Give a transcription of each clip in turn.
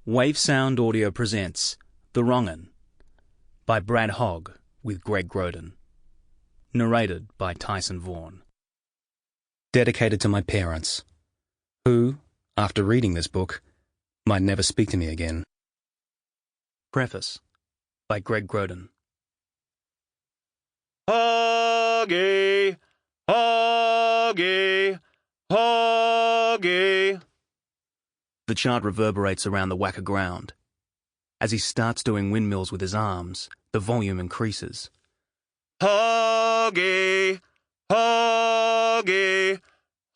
Wavesound Audio presents The Wrong'un by Brad Hogg with Greg Groden. Narrated by Tyson Vaughan. Dedicated to my parents, who, after reading this book, might never speak to me again. Preface by Greg Groden. Hoggy, Hoggy, Hoggy. The chant reverberates around the whack of ground. As he starts doing windmills with his arms, the volume increases. Hoggy, Hoggy,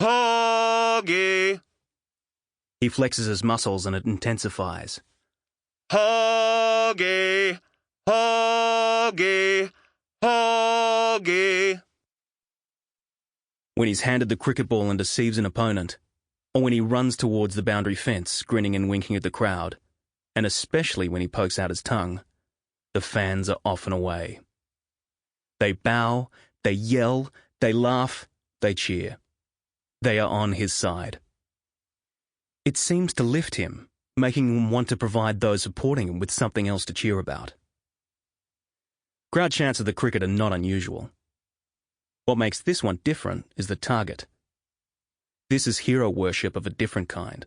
Hoggy. He flexes his muscles and it intensifies. Hoggy, Hoggy, Hoggy. When he's handed the cricket ball and deceives an opponent, or when he runs towards the boundary fence, grinning and winking at the crowd, and especially when he pokes out his tongue, the fans are off and away. They bow, they yell, they laugh, they cheer. They are on his side. It seems to lift him, making him want to provide those supporting him with something else to cheer about. Crowd chants of the cricket are not unusual. What makes this one different is the target. This is hero worship of a different kind.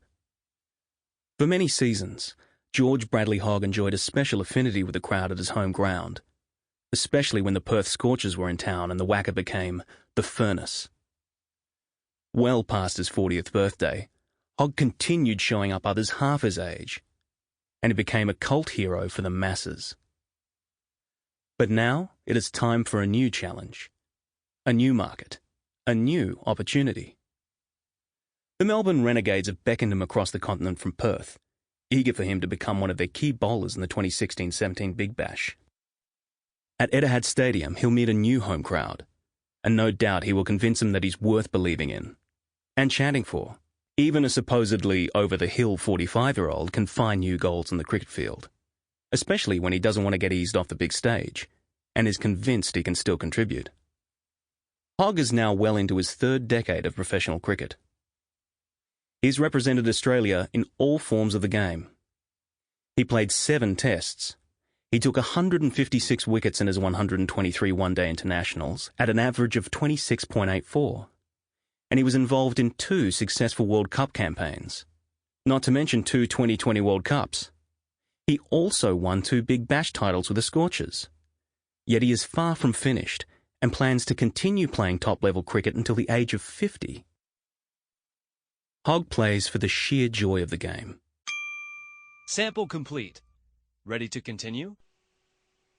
For many seasons, George Bradley Hogg enjoyed a special affinity with the crowd at his home ground, especially when the Perth Scorchers were in town and the Wacker became the Furnace. Well past his 40th birthday, Hogg continued showing up others half his age, and he became a cult hero for the masses. But now it is time for a new challenge, a new market, a new opportunity. The Melbourne Renegades have beckoned him across the continent from Perth, eager for him to become one of their key bowlers in the 2016-17 Big Bash. At Etihad Stadium, he'll meet a new home crowd, and no doubt he will convince them that he's worth believing in and chanting for. Even a supposedly over-the-hill 45-year-old can find new goals in the cricket field, especially when he doesn't want to get eased off the big stage and is convinced he can still contribute. Hogg is now well into his third decade of professional cricket. He's represented Australia in all forms of the game. He played 7 tests. He took 156 wickets in his 123 one-day internationals at an average of 26.84. And he was involved in 2 successful World Cup campaigns, not to mention 2 2020 World Cups. He also won 2 Big Bash titles with the Scorchers. Yet he is far from finished and plans to continue playing top-level cricket until the age of 50. Hogg plays for the sheer joy of the game. Sample complete. Ready to continue?